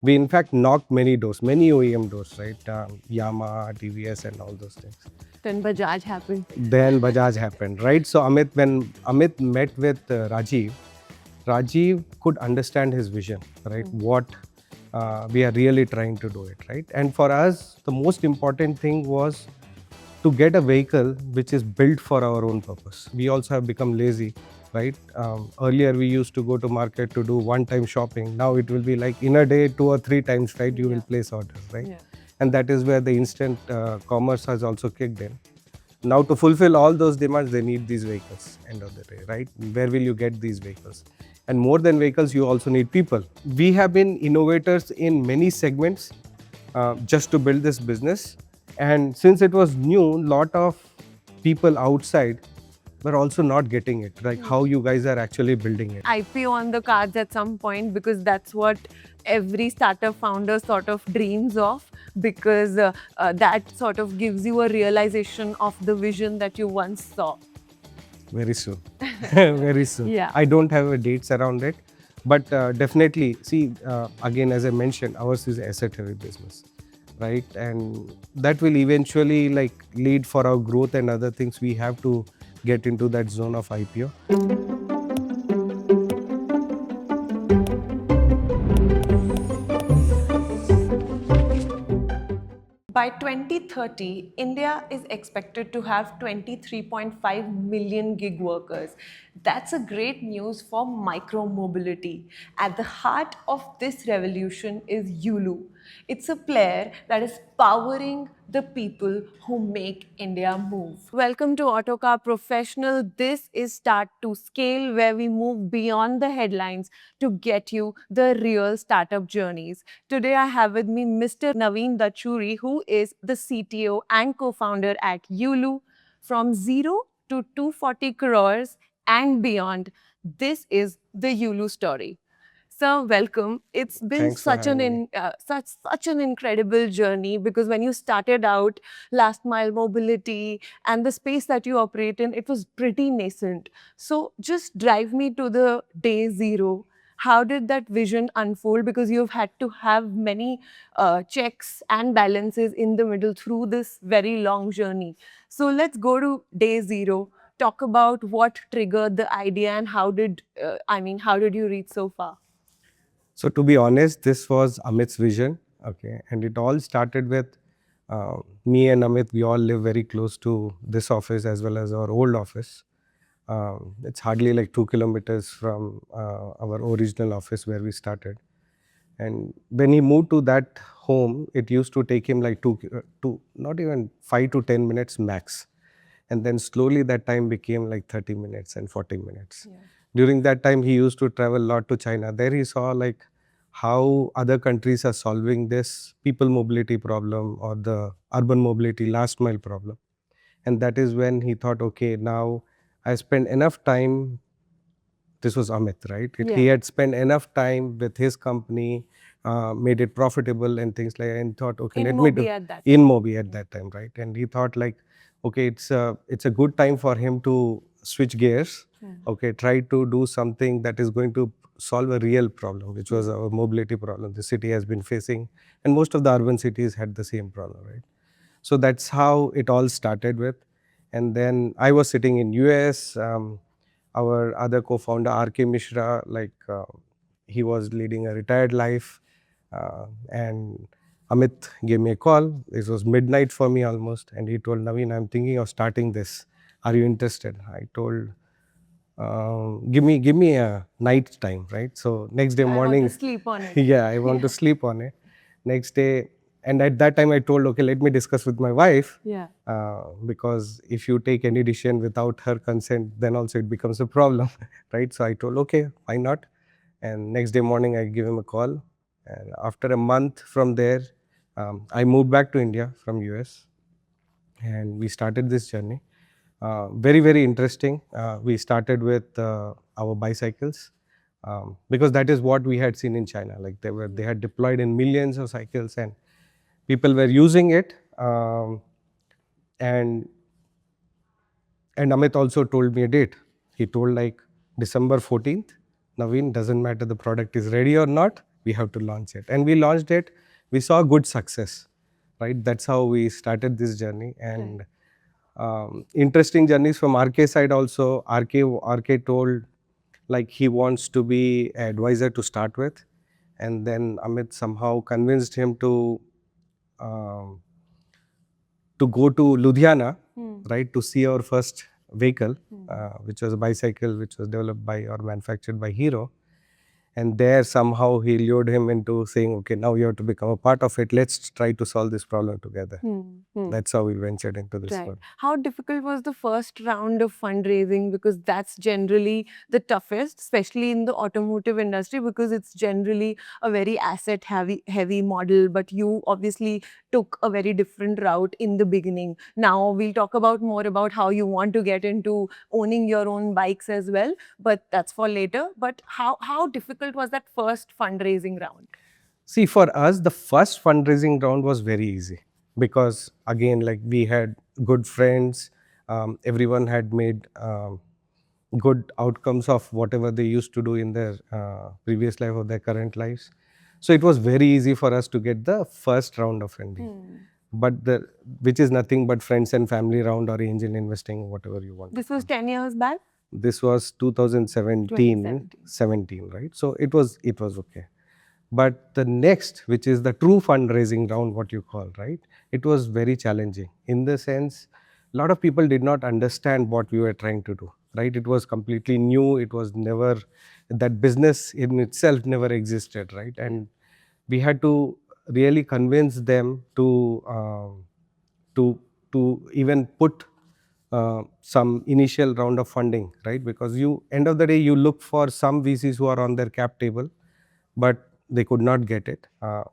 We in fact knocked many doors, many OEM doors, right? Yamaha, TVS, and all those things. Then Bajaj happened. Then Bajaj happened, right? So when Amit met with Rajiv could understand his vision, right? What we are really trying to do it, right? And for us, the most important thing was to get a vehicle which is built for our own purpose. We also have become lazy, right? Earlier we used to go to market to do one-time shopping. Now it will be like in a day, 2 or 3 times, right? You will place orders, right? Yeah. And that is where the instant commerce has also kicked in. Now to fulfill all those demands, they need these vehicles, end of the day, right? Where will you get these vehicles? And more than vehicles, you also need people. We have been innovators in many segments just to build this business. And since it was new, lot of people outside were also not getting it, like how you guys are actually building it. IPO on the cards at some point, because that's what every startup founder sort of dreams of, because that sort of gives you a realization of the vision that you once saw. Very soon. Very soon. Yeah. I don't have a dates around it, but definitely, see, again, as I mentioned, ours is asset heavy business, right? And that will eventually like lead for our growth and other things. We have to get into that zone of IPO. By 2030, India is expected to have 23.5 million gig workers. That's a great news for micro-mobility. At the heart of this revolution is Yulu. It's a player that is powering the people who make India move. Welcome to Autocar Professional. This is Start to Scale, where we move beyond the headlines to get you the real startup journeys. Today, I have with me Mr. Naveen Dachuri, who is the CTO and co-founder at Yulu. From zero to 240 crores and beyond, this is the Yulu story. Sir, welcome. It's been Thanks for such having me. such an incredible journey, because when you started out, last mile mobility and the space that you operate in, it was pretty nascent. So just drive me to the day zero. How did that vision unfold? Because you've had to have many checks and balances in the middle through this very long journey. So let's go to day zero. Talk about what triggered the idea and how did you reach so far? So to be honest, this was Amit's vision, okay, and it all started with me and Amit. We all live very close to this office as well as our old office. It's hardly like 2 kilometers from our original office where we started. And when he moved to that home, it used to take him like not even 5 to 10 minutes max. And then slowly that time became like 30 minutes and 40 minutes. Yeah. During that time, he used to travel a lot to China. There he saw like how other countries are solving this people mobility problem or the urban mobility last mile problem. And that is when he thought, okay, now I spend enough time. This was Amit, right? He had spent enough time with his company, made it profitable and things like that, and thought, okay, let me do in Mobi at that time, right? And he thought like, okay, it's a good time for him to switch gears. Okay, try to do something that is going to solve a real problem, which was our mobility problem the city has been facing, and most of the urban cities had the same problem, right? So that's how it all started with. And then I was sitting in US. Our other co-founder RK Mishra, like he was leading a retired life, and Amit gave me a call. It was midnight for me almost, and he told, Naveen, I'm thinking of starting this. Are you interested? I told, give me a night time, right? So next day morning, Sleep on it. yeah, I want to sleep on it. Next day, and at that time I told, okay, let me discuss with my wife. Yeah. Because if you take any decision without her consent, then also it becomes a problem, right? So I told, okay, why not? And next day morning, I give him a call. And after a month from there, I moved back to India from US, and we started this journey. Very, very interesting. We started with our bicycles, because that is what we had seen in China. Like they had deployed in millions of cycles, and people were using it. And Amit also told me a date. He told like December 14th. Naveen, doesn't matter the product is ready or not, we have to launch it. And we launched it. We saw good success, right? That's how we started this journey. And interesting journeys from RK side also. RK told like he wants to be an advisor to start with, and then Amit somehow convinced him um, to go to Ludhiana, right, to see our first vehicle, which was a bicycle, which was developed by or manufactured by Hero. And there somehow he lured him into saying, okay, now you have to become a part of it. Let's try to solve this problem together. That's how we ventured into this Right. world. How difficult was the first round of fundraising? Because that's generally the toughest, especially in the automotive industry, because it's generally a very asset heavy model. But you obviously took a very different route in the beginning. Now we'll talk about more about how you want to get into owning your own bikes as well, but that's for later. But how difficult was that first fundraising round? See, for us, the first fundraising round was very easy because, again, like we had good friends, everyone had made good outcomes of whatever they used to do in their previous life or their current lives. So it was very easy for us to get the first round of funding. But which is nothing but friends and family round or angel investing, whatever you want. This was 10 years back? This was 2017, 17, right? So it was okay. But the next, which is the true fundraising round, what you call, right? It was very challenging in the sense, a lot of people did not understand what we were trying to do, right? It was completely new. It was never, that business in itself never existed, right? And we had to really convince them to even put some initial round of funding, right? Because you, end of the day, you look for some VCs who are on their cap table, but they could not get it,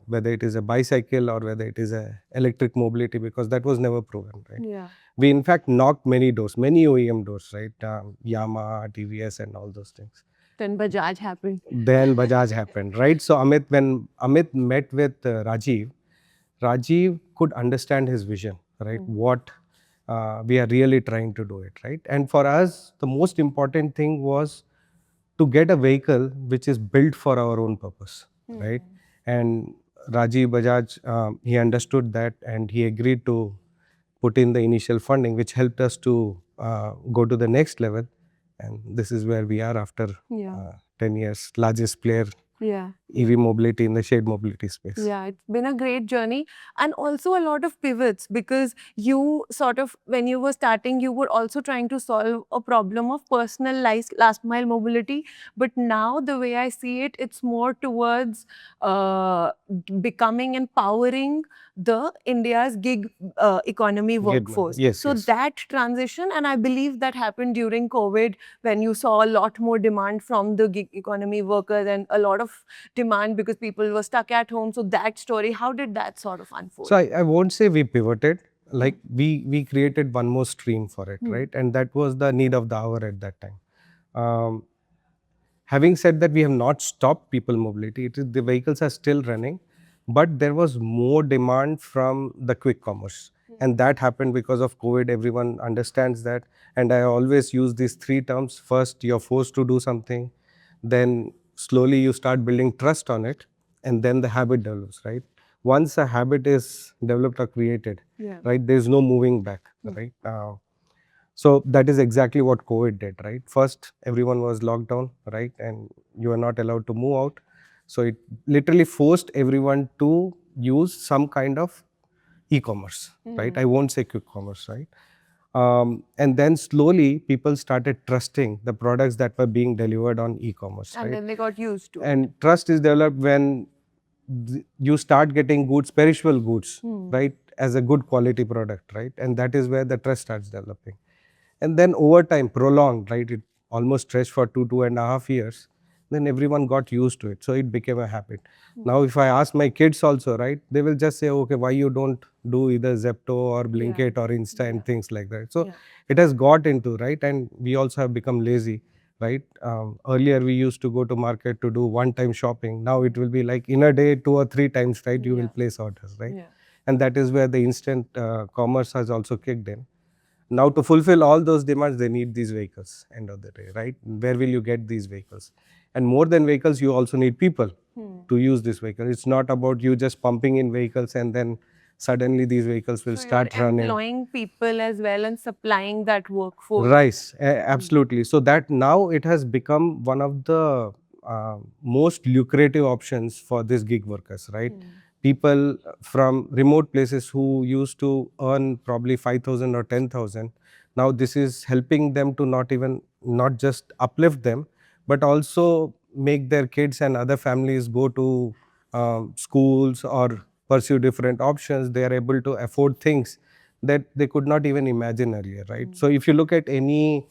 whether it is a bicycle or whether it is a electric mobility, because that was never proven, right? Yeah. We in fact knocked many doors, many OEM doors, right? Yamaha, TVS and all those things. Then Bajaj happened. Then Bajaj happened, right? So when Amit met with Rajiv could understand his vision, right? What we are really trying to do it, right? And for us, the most important thing was to get a vehicle which is built for our own purpose, right? And Rajiv Bajaj, he understood that and he agreed to put in the initial funding, which helped us to go to the next level. And this is where we are after 10 years, largest player Yeah. EV mobility in the shared mobility space. Yeah, it's been a great journey and also a lot of pivots because you sort of, when you were starting, you were also trying to solve a problem of personalized last mile mobility. But now the way I see it, it's more towards becoming empowering the India's gig economy workforce. Yes, so yes. that transition, and I believe that happened during COVID when you saw a lot more demand from the gig economy workers and a lot of demand because people were stuck at home. So that story, how did that sort of unfold? So I won't say we pivoted, like we created one more stream for it, right? And that was the need of the hour at that time. Um, Having said that, we have not stopped people mobility. It is, the vehicles are still running, but there was more demand from the quick commerce. And that happened because of COVID. Everyone understands that. And I always use these three terms. First, you're forced to do something. Then slowly you start building trust on it. And then the habit develops, right? Once a habit is developed or created, right, there's no moving back, right? So that is exactly what COVID did, right? First, everyone was locked down, right? And you are not allowed to move out. So it literally forced everyone to use some kind of e-commerce, right? I won't say quick commerce, right? And then slowly people started trusting the products that were being delivered on e-commerce, And right? then they got used to it. And trust is developed when you start getting goods, perishable goods, right, as a good quality product, right? And that is where the trust starts developing. And then over time, prolonged, right, it almost stretched for 2.5 years. Then everyone got used to it, so it became a habit. Now if I ask my kids also, right, they will just say, okay, why you don't do either Zepto or Blinkit or Insta and things like that. So it has got into, right, and we also have become lazy, right? Earlier we used to go to market to do one-time shopping. Now it will be like in a day 2 or 3 times, right, you will place orders, right? And that is where the instant commerce has also kicked in. Now to fulfill all those demands, they need these vehicles, end of the day, right? Where will you get these vehicles? And more than vehicles, you also need people to use this vehicle. It's not about you just pumping in vehicles and then suddenly these vehicles will So you're start running. employing people as well and supplying that workforce. Right, absolutely. So that now it has become one of the most lucrative options for these gig workers, right? People from remote places who used to earn probably 5,000 or 10,000, now this is helping them to not just uplift them, but also make their kids and other families go to schools or pursue different options. They are able to afford things that they could not even imagine earlier, right? So if you look at any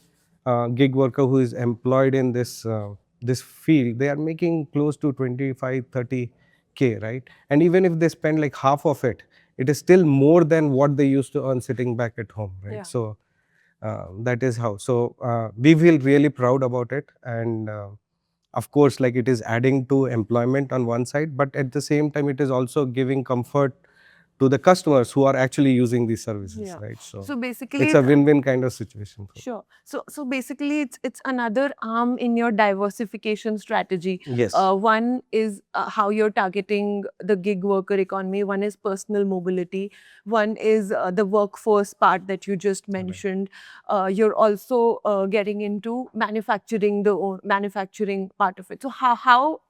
gig worker who is employed in this field, they are making close to 25-30K, right? And even if they spend like half of it, it is still more than what they used to earn sitting back at home, right? Yeah. So that is how. So we feel really proud about it, and of course, like it is adding to employment on one side, but at the same time, it is also giving comfort to the customers who are actually using these services, Yeah. right? So So basically, it's a win-win kind of situation. sure. So basically, it's another arm in your diversification strategy. Yes. One is how you're targeting the gig worker economy. One is personal mobility. One is the workforce part that you just mentioned. You're also getting into manufacturing part of it. So how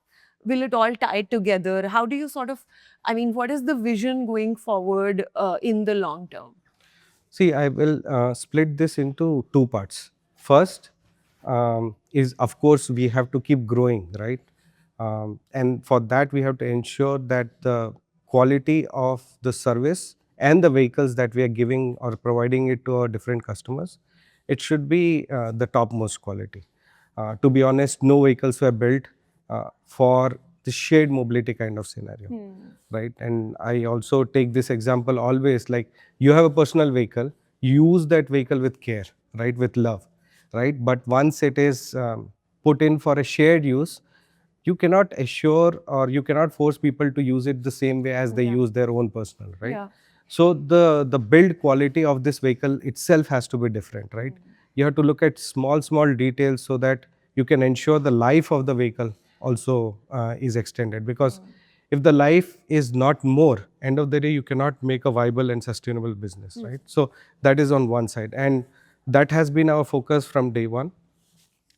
will it all tie together? How do you sort of, I mean, what is the vision going forward in the long term? See, I will split this into two parts. First is, of course, we have to keep growing, right? And for that, we have to ensure that the quality of the service and the vehicles that we are giving or providing it to our different customers, it should be the topmost quality. To be honest, no vehicles were built for the shared mobility kind of scenario, right? And I also take this example always, like you have a personal vehicle, use that vehicle with care, right, with love, right? But once it is put in for a shared use, you cannot assure or you cannot force people to use it the same way as they use their own personal, right? Yeah. So the build quality of this vehicle itself has to be different, right? You have to look at small details so that you can ensure the life of the vehicle also is extended, because if the life is not more, end of the day you cannot make a viable and sustainable business, right? So that is on one side, and that has been our focus from day one,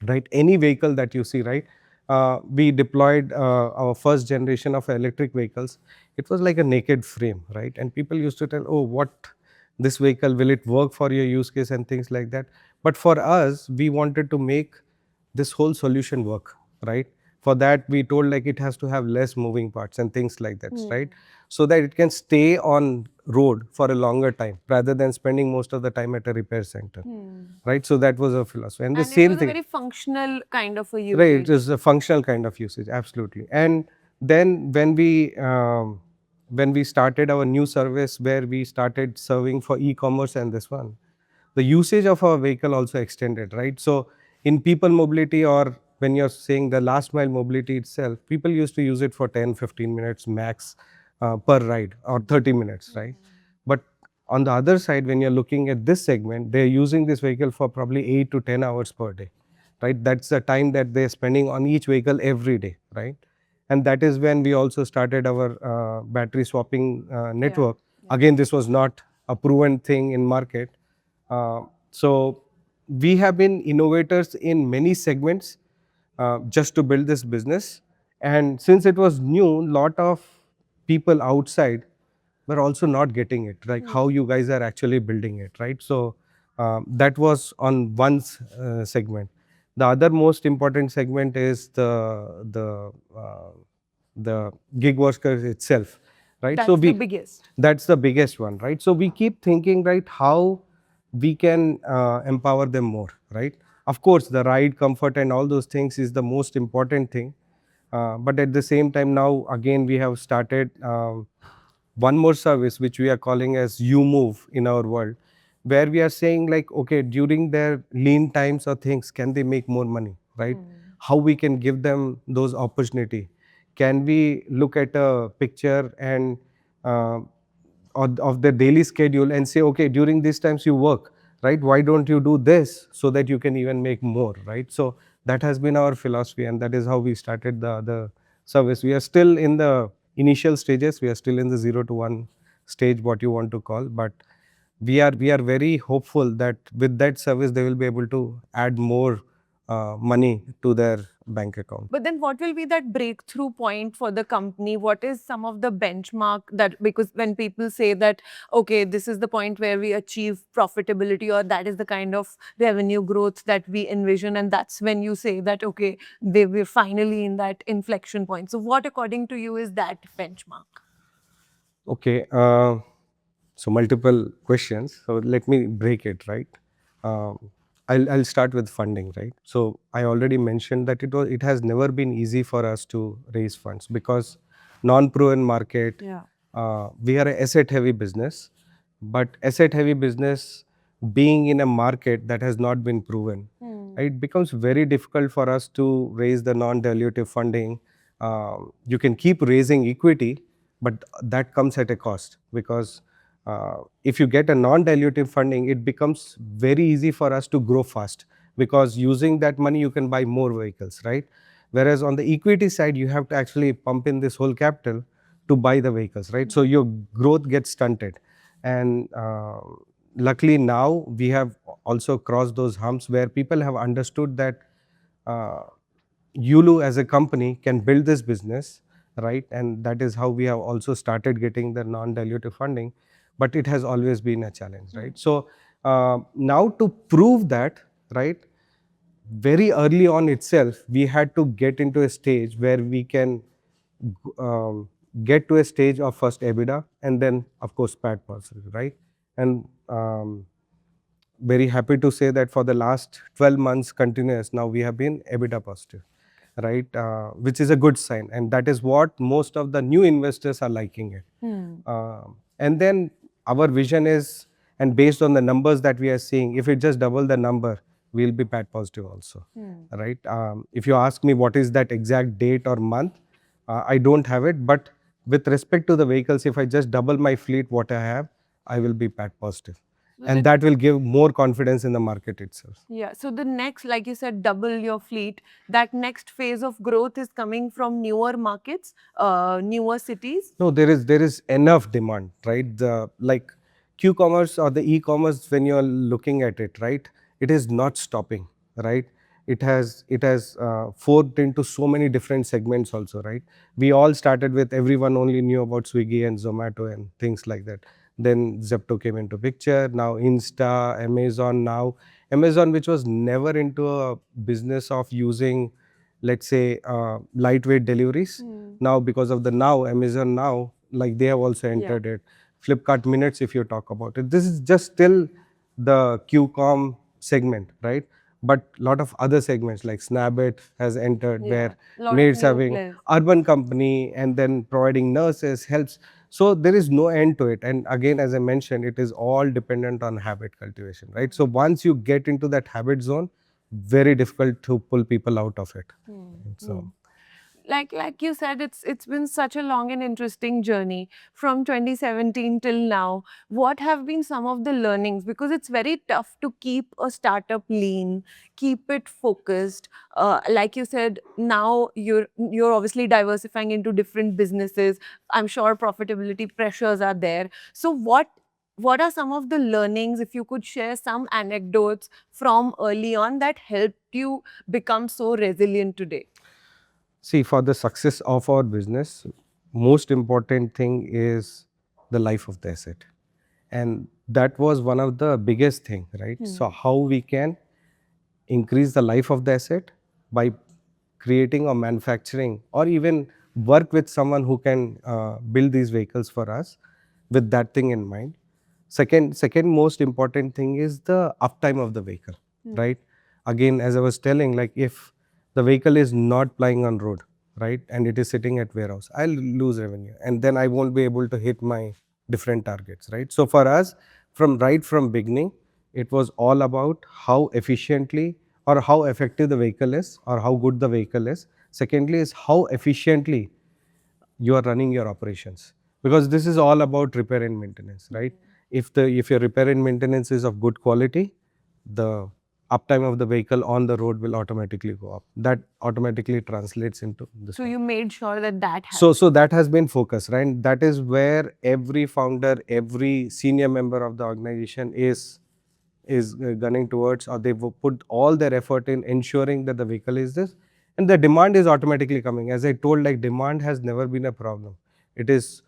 right? Any vehicle that you see, right? We deployed our first generation of electric vehicles. It was like a naked frame, right? And people used to tell, oh, what, this vehicle, will it work for your use case and things like that? But for us, we wanted to make this whole solution work, right? For that, we told like it has to have less moving parts and things like that, right? So that it can stay on road for a longer time rather than spending most of the time at a repair center, right? So that was our philosophy. And the And it same was a thing, very functional kind of a right? usage. It is a functional kind of usage, absolutely. And then when we started our new service where we started serving for e-commerce and this one, the usage of our vehicle also extended, right? So in people mobility, or when you're saying the last mile mobility itself, people used to use it for 10-15 minutes max per ride, or 30 minutes, right? But on the other side, when you're looking at this segment, they're using this vehicle for probably 8 to 10 hours per day, right? That's the time that they're spending on each vehicle every day, right? And that is when we also started our battery swapping network. Again, this was not a proven thing in market. So we have been innovators in many segments just to build this business. And since it was new, lot of people outside were also not getting it, like how you guys are actually building it, right? So that was on one segment. The other most important segment is the gig workers itself, right? That's the biggest. That's the biggest one, right? So we keep thinking, right, how we can empower them more, right? Of course, the ride comfort and all those things is the most important thing. But at the same time, now again we have started one more service which we are calling as you move in our world, where we are saying like, okay, during their lean times or things, can they make more money, right? How we can give them those opportunity? Can we look at a picture and of the daily schedule and say, okay, during these times you work, right? Why don't you do this so that you can even make more, right? So That has been our philosophy, and that is how we started the service. We are still in the initial stages. We are still in the 0 to 1 stage, what you want to call, but we are very hopeful that with that service they will be able to add more money to their bank account. But then what will be that breakthrough point for the company? What is some of the benchmark that, because when people say that, okay, this is the point where we achieve profitability, or that is the kind of revenue growth that we envision, and that's when you say that, okay, we're finally in that inflection point. So what according to you is that benchmark? Okay, so multiple questions. So let me break it, right. Um, I'll start with funding, right. So I already mentioned that it has never been easy for us to raise funds because non-proven market. Yeah. We are a asset heavy business, but asset heavy business being in a market that has not been proven, it becomes very difficult for us to raise the non-dilutive funding. You can keep raising equity, but that comes at a cost because if you get a non-dilutive funding, it becomes very easy for us to grow fast because using that money you can buy more vehicles, right. Whereas on the equity side you have to actually pump in this whole capital to buy the vehicles, right. So your growth gets stunted, and luckily now we have also crossed those humps where people have understood that uh, Yulu as a company can build this business, right? And that is how we have also started getting the non-dilutive funding, but it has always been a challenge, right? So now to prove that, right, very early on itself, we had to get into a stage where we can um, get to a stage of first EBITDA and then, of course, PAT positive, right? And very happy to say that for the last 12 months continuous, now we have been EBITDA positive, right? Which is a good sign. And that is what most of the new investors are liking it. And then our vision is, and based on the numbers that we are seeing, if it just double the number, we'll be PAT positive also, right? If you ask me what is that exact date or month, I don't have it, but with respect to the vehicles, if I just double my fleet, what I have, I will be PAT positive. And that will give more confidence in the market itself. Yeah. So the next, like you said, double your fleet. That next phase of growth is coming from newer markets, newer cities. No, there is enough demand, right? The like Q-commerce or the e-commerce, when you're looking at it, right, it is not stopping, right? It has forked into so many different segments also, right? We all started with everyone only knew about Swiggy and Zomato and things like that. Then Zepto came into picture. Now Insta, Amazon. Now Amazon, which was never into a business of using, let's say, lightweight deliveries. Now because of the now Amazon now, like they have also entered it. Flipkart Minutes, if you talk about it, this is just still the QCom segment, right? But lot of other segments like Snabit has entered, where maids having urban company and then providing nurses helps. So there is no end to it, and again, as I mentioned, it is all dependent on habit cultivation, right? So once you get into that habit zone, very difficult to pull people out of it. So Like you said, it's been such a long and interesting journey from 2017 till now. What have been some of the learnings? Because it's very tough to keep a startup lean, keep it focused. Like you said, now you're obviously diversifying into different businesses. I'm sure profitability pressures are there. So what are some of the learnings, if you could share some anecdotes from early on that helped you become so resilient today? see, for the success of our business, most important thing is the life of the asset. And that was one of the biggest thing, right? So how we can increase the life of the asset by creating or manufacturing or even work with someone who can build these vehicles for us with that thing in mind. Second most important thing is the uptime of the vehicle, right? Again, as I was telling, like if the vehicle is not plying on road, right, and it is sitting at warehouse, I'll lose revenue and then I won't be able to hit my different targets, right? So for us, from beginning, it was all about how efficiently or how effective the vehicle is or how good the vehicle is. Secondly is how efficiently you are running your operations, because this is all about repair and maintenance, right? If your repair and maintenance is of good quality, the uptime of the vehicle on the road will automatically go up. That automatically translates into this So one. you made sure that that So that has been focus, right? That is where every founder, every senior member of the organization is gunning towards, or they've put all their effort in ensuring that the vehicle is this, and the demand is automatically coming. As I told, like, demand has never been a problem. It is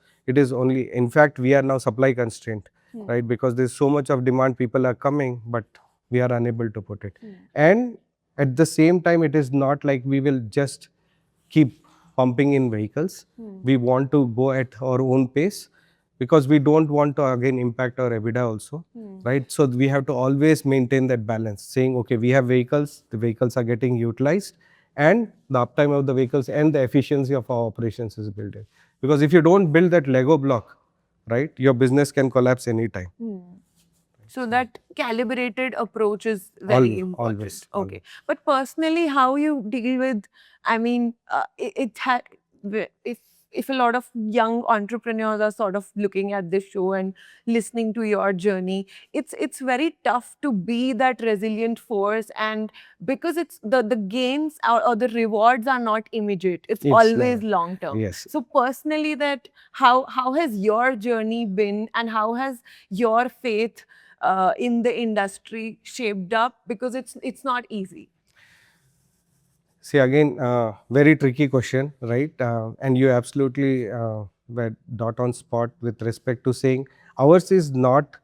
only, in fact, we are now supply constraint, right? Because there's so much of demand, people are coming, but we are unable to put it. And at the same time, it is not like we will just keep pumping in vehicles. We want to go at our own pace, because we don't want to again impact our EBITDA also, right? So we have to always maintain that balance, saying, okay, we have vehicles, the vehicles are getting utilized, and the uptime of the vehicles and the efficiency of our operations is built in. Because if you don't build that Lego block, right, your business can collapse anytime. So that calibrated approach is very important. Always. Okay. But personally, how you deal with, I mean, if a lot of young entrepreneurs are sort of looking at this show and listening to your journey, it's very tough to be that resilient force, and because it's the gains or the rewards are not immediate. It's always long term. Yes. So personally, that how has your journey been, and how has your faith in the industry shaped up, because it's not easy. See, again, very tricky question, right? And you absolutely were dot on spot with respect to saying ours is not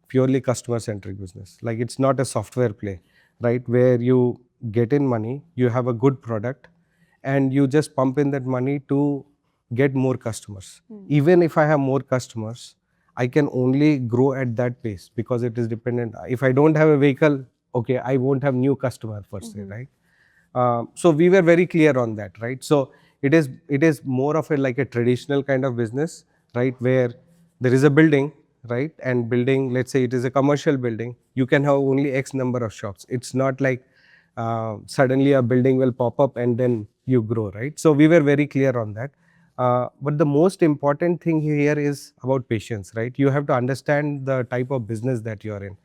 purely customer centric business. Like, it's not a software play, right? Where you get in money, you have a good product, and you just pump in that money to get more customers. Even if I have more customers, I can only grow at that pace, because it is dependent. If I don't have a vehicle, okay, I won't have new customer per se, right? So we were very clear on that, right? So it is more of a like a traditional kind of business, right? Where there is a building, right? And building, let's say it is a commercial building, you can have only X number of shops. It's not like suddenly a building will pop up and then you grow, right? So we were very clear on that. But the most important thing here is about patience, right? You have to understand the type of business that you are in.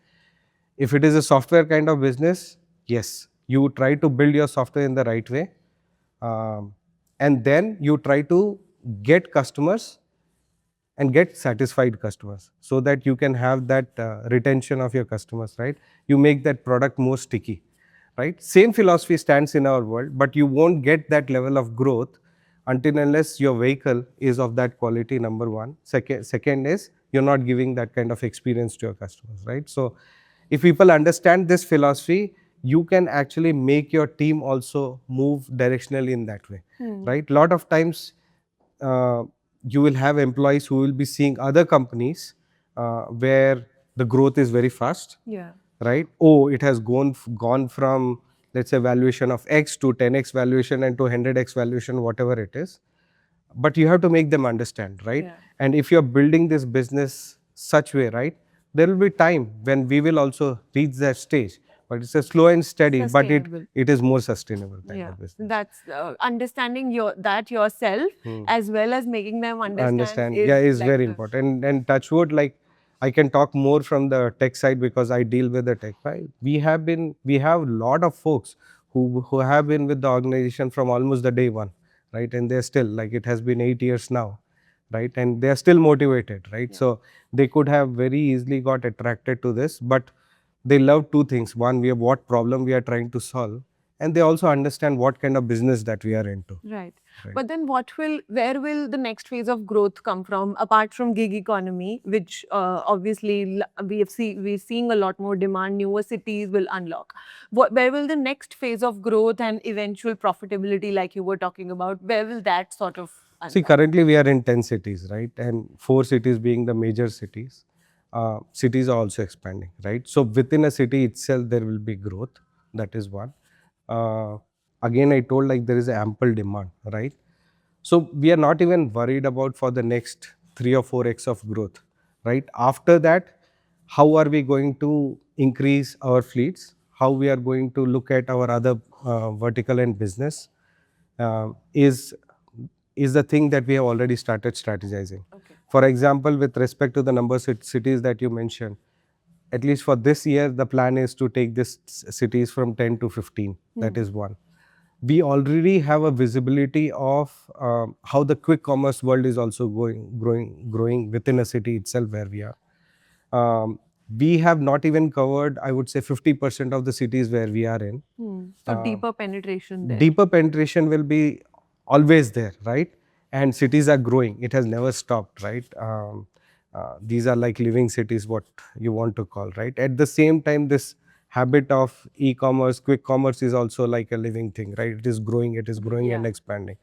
If it is a software kind of business, yes, you try to build your software in the right way, and then you try to get customers and get satisfied customers, so that you can have that retention of your customers, right? You make that product more sticky, right? Same philosophy stands in our world, but you won't get that level of growth until unless your vehicle is of that quality, number one. Second is, you're not giving that kind of experience to your customers, right? So if people understand this philosophy, you can actually make your team also move directionally in that way, right? Lot of times uh, you will have employees who will be seeing other companies where the growth is very fast, Yeah. right? Oh, it has gone from, let's say, valuation of X to 10x valuation and to 100x valuation, whatever it is. But you have to make them understand, right? Yeah. And if you're building this business such way, right, there will be time when we will also reach that stage, but it's a slow and steady, but Sustainable. it is more sustainable kind Yeah, of business. that's understanding that yourself, as well as making them understand is Yeah, is like very the important. And touch wood, like, I can talk more from the tech side because I deal with the tech, right? We have a lot of folks who have been with the organization from almost the day one, right? And they're still, like, it has been 8 years now, right? And they're still motivated, right? So they could have very easily got attracted to this, but they love two things. One, we have what problem we are trying to solve, and they also understand what kind of business that we are into. right. Right. But then where will the next phase of growth come from, apart from gig economy, which obviously we're seeing a lot more demand, newer cities will unlock. Where will the next phase of growth and eventual profitability, like you were talking about, where will that sort of See, unlock? currently we are in 10 cities, right? And 4 cities being the major cities. Cities are also expanding, right? So within a city itself, there will be growth. That is one. Uh, Again, I told, like, there is ample demand, right? So we are not even worried about for the next 3 or 4x of growth, right? After that, how are we going to increase our fleets? How we are going to look at our other vertical and business is the thing that we have already started strategizing. Okay. For example, with respect to the number cities that you mentioned, at least for this year, the plan is to take this cities from 10 to 15. That is one. We already have a visibility of how the quick commerce world is also growing within a city itself where we are. Um, we have not even covered, I would say, 50% of the cities where we are in. So deeper penetration there. Deeper penetration will be always there, right? And cities are growing. It has never stopped, right? These are like living cities, what you want to call, right? At the same time, this habit of e-commerce, quick commerce is also like a living thing, right? It is growing and expanding.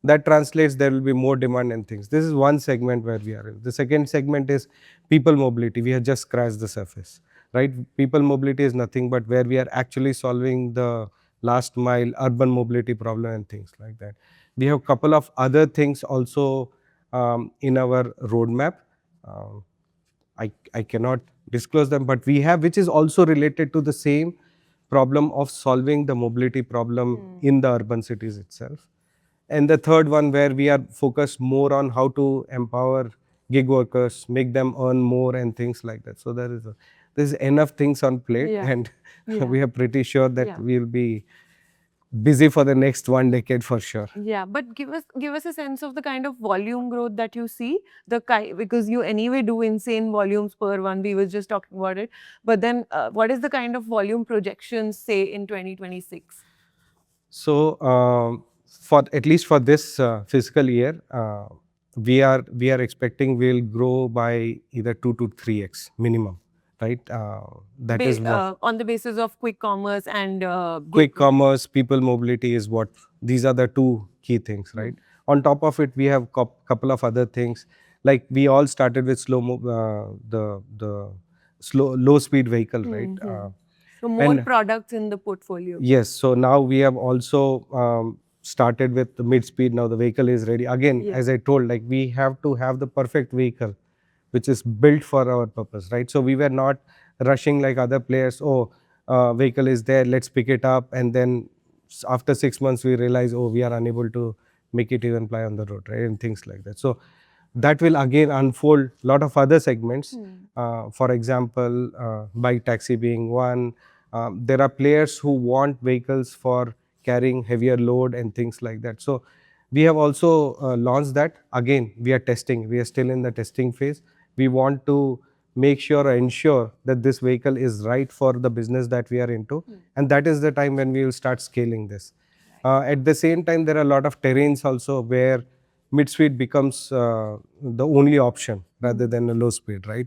That translates, there will be more demand and things. This is one segment where we are in. The second segment is people mobility. We have just scratched the surface, right? People mobility is nothing but where we are actually solving the last mile urban mobility problem and things like that. We have couple of other things also in our roadmap. Um, I cannot disclose them, but we have, which is also related to the same problem of solving the mobility problem in the urban cities itself. And the third one where we are focused more on how to empower gig workers, make them earn more and things like that. So there's enough things on plate, and we are pretty sure that we'll be busy for the next 1 decade for sure. Yeah, but give us a sense of the kind of volume growth that you see, because you anyway do insane volumes per one. We were just talking about it, but then what is the kind of volume projections, say, in 2026? So for at least for this fiscal year, we are expecting we'll grow by either 2 to 3x minimum, right? That is what On the basis of quick commerce and quick commerce, people mobility is what, these are the two key things, right? On top of it, we have couple of other things, like we all started with the low speed vehicle, right? So more products in the portfolio. Yes, so now we have also started with the mid speed. Now the vehicle is ready again. As I told, like we have to have the perfect vehicle which is built for our purpose, right? So we were not rushing like other players. Oh, vehicle is there, let's pick it up, and then after 6 months we realize, oh, we are unable to make it even fly on the road, right? And things like that. So that will again unfold lot of other segments. For example, bike taxi being one. There are players who want vehicles for carrying heavier load and things like that. So we have also launched that. Again, we are testing. We are still in the testing phase. We want to make sure or ensure that this vehicle is right for the business that we are into. And that is the time when we will start scaling this. At the same time, there are a lot of terrains also where mid-speed becomes the only option rather than a low speed, right?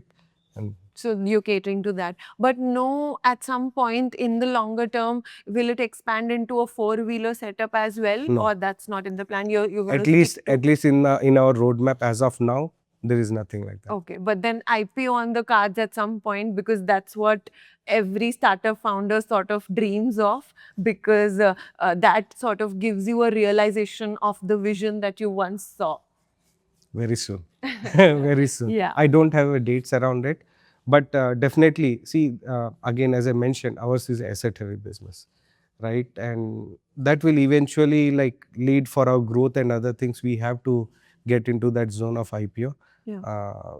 And so you're catering to that. But no, at some point in the longer term, will it expand into a four-wheeler setup as well? No. Or that's not in the plan? You're going at to least stick to... at least in our roadmap as of now, there is nothing like that. Okay, but then IPO on the cards at some point, because that's what every startup founder sort of dreams of, because that sort of gives you a realization of the vision that you once saw. Very soon. Very soon. Yeah. I don't have a dates around it, but definitely, see, again, as I mentioned, ours is asset heavy business, right? And that will eventually like lead for our growth and other things. We have to get into that zone of IPO.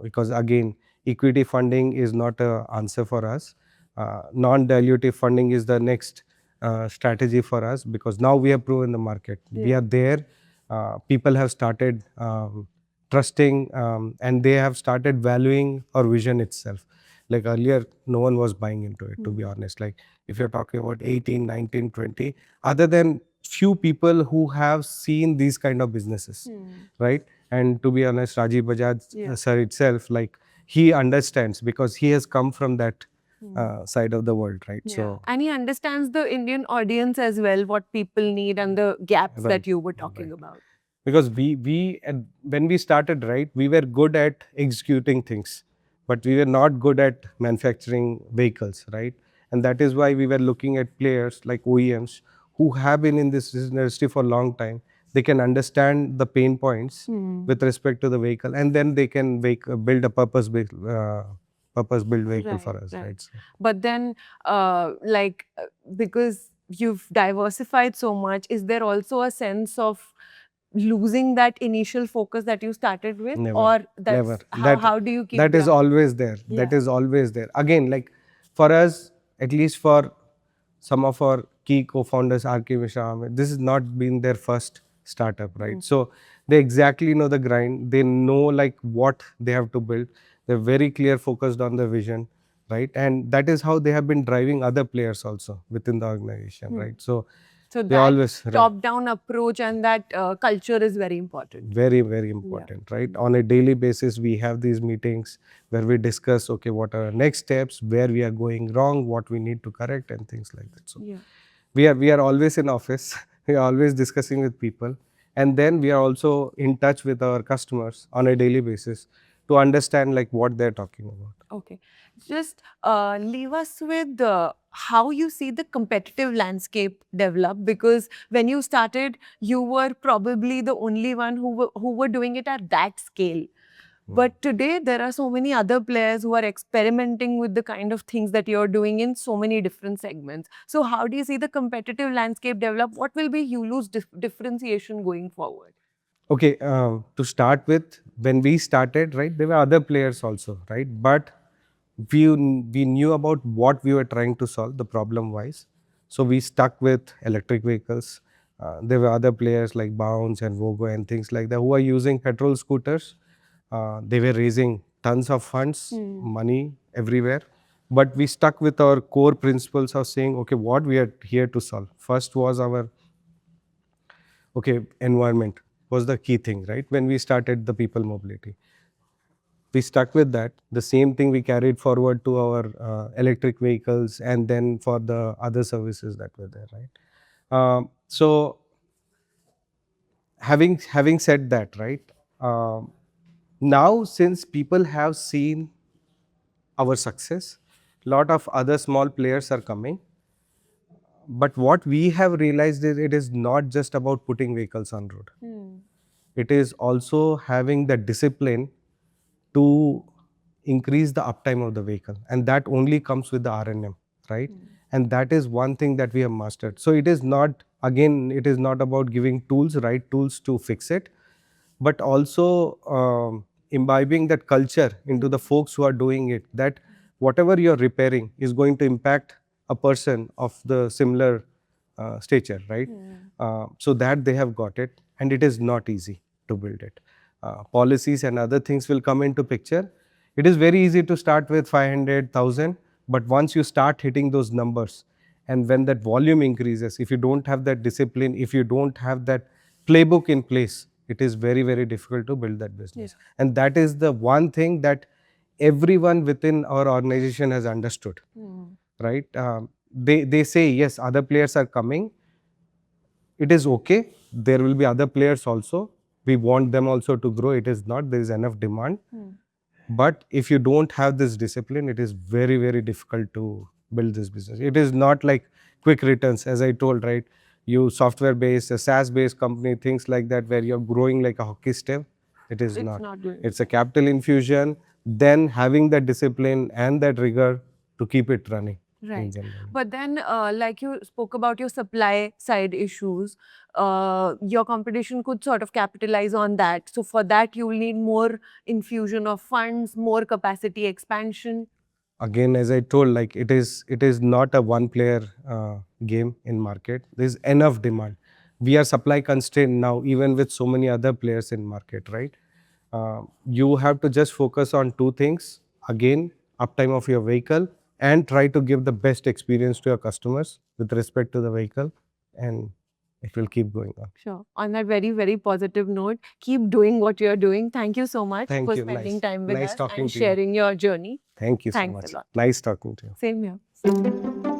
Because again, equity funding is not a answer for us. Non-dilutive funding is the next strategy for us, because now we have proven the market. We are there. People have started trusting, and they have started valuing our vision itself. Like earlier, no one was buying into it, to be honest. Like if you're talking about 18, 19, 20, other than few people who have seen these kind of businesses, right? And to be honest, Rajiv Bajaj sir itself, like he understands because he has come from that side of the world, right? So and he understands the Indian audience as well, what people need and the gaps that you were talking about. Because when we started, right, we were good at executing things, but we were not good at manufacturing vehicles, right? And that is why we were looking at players like OEMs who have been in this industry for a long time. They can understand the pain points with respect to the vehicle, and then they can build a purpose-built vehicle for us, right? So, but then because you've diversified so much, is there also a sense of losing that initial focus that you started with? never, Or that's never. how do you keep that is that? always there. That is always there. Again, like for us, at least for some of our key co-founders, RK Mishra, Ahmed, this has not been their first startup, right? So they exactly know the grind. They know like what they have to build. They're very clear, focused on the vision, right? And that is how they have been driving other players also within the organization, right? So So they that always, right, top-down approach and that culture is very important. very, very important, right? On a daily basis, we have these meetings where we discuss, okay, what are our next steps, where we are going wrong, what we need to correct, and things like that. So Yeah. we are always in office. We are always discussing with people, and then we are also in touch with our customers on a daily basis to understand like what they're talking about. Okay. Just leave us with how you see the competitive landscape develop, because when you started, you were probably the only one who were doing it at that scale. But today, there are so many other players who are experimenting with the kind of things that you're doing in so many different segments. So how do you see the competitive landscape develop? What will be Yulu's differentiation going forward? Okay, to start with, when we started, right, there were other players also, right? But we knew about what we were trying to solve, the problem wise. So we stuck with electric vehicles. There were other players like Bounce and Vogo and things like that who are using petrol scooters. They were raising tons of funds, money everywhere. But we stuck with our core principles of saying, okay, what we are here to solve. First was our environment was the key thing, right? When we started the people mobility, we stuck with that. The same thing we carried forward to our electric vehicles, and then for the other services that were there, right? So having said that, right, now since people have seen our success, lot of other small players are coming. But what we have realized is it is not just about putting vehicles on road. It is also having the discipline to increase the uptime of the vehicle, and that only comes with the RNM, right? And that is one thing that we have mastered. So it is not, again, it is not about giving tools, right tools to fix it, but also imbibing that culture into the folks who are doing it, that whatever you're repairing is going to impact a person of the similar stature, right? So that they have got it, and it is not easy to build it. Policies and other things will come into picture. It is very easy to start with 500,000, but once you start hitting those numbers, and when that volume increases, if you don't have that discipline, if you don't have that playbook in place, it is very, very difficult to build that business. And that is the one thing that everyone within our organization has understood, right? They say, yes, other players are coming. It is okay. There will be other players also. We want them also to grow. It is not, there is enough demand. But if you don't have this discipline, it is very, very difficult to build this business. It is not like quick returns, as I told, right? You software based, a SaaS based company, things like that, where you're growing like a hockey stick. It is not. It's a capital infusion, then having that discipline and that rigor to keep it running. Right. But then, like you spoke about your supply side issues, your competition could sort of capitalize on that. So for that, you will need more infusion of funds, more capacity expansion. Again, as I told, like it is not a one player game in market. There's enough demand. We are supply constrained now, even with so many other players in market, right? You have to just focus on two things. Again, uptime of your vehicle, and try to give the best experience to your customers with respect to the vehicle, and it will keep going on. Sure. On that very, very positive note, keep doing what you're doing. Thank you so much Thank for you. spending Nice. time with Nice us talking and to you. sharing your journey. Thank you so Thanks much. a lot. Nice talking to you. Same here.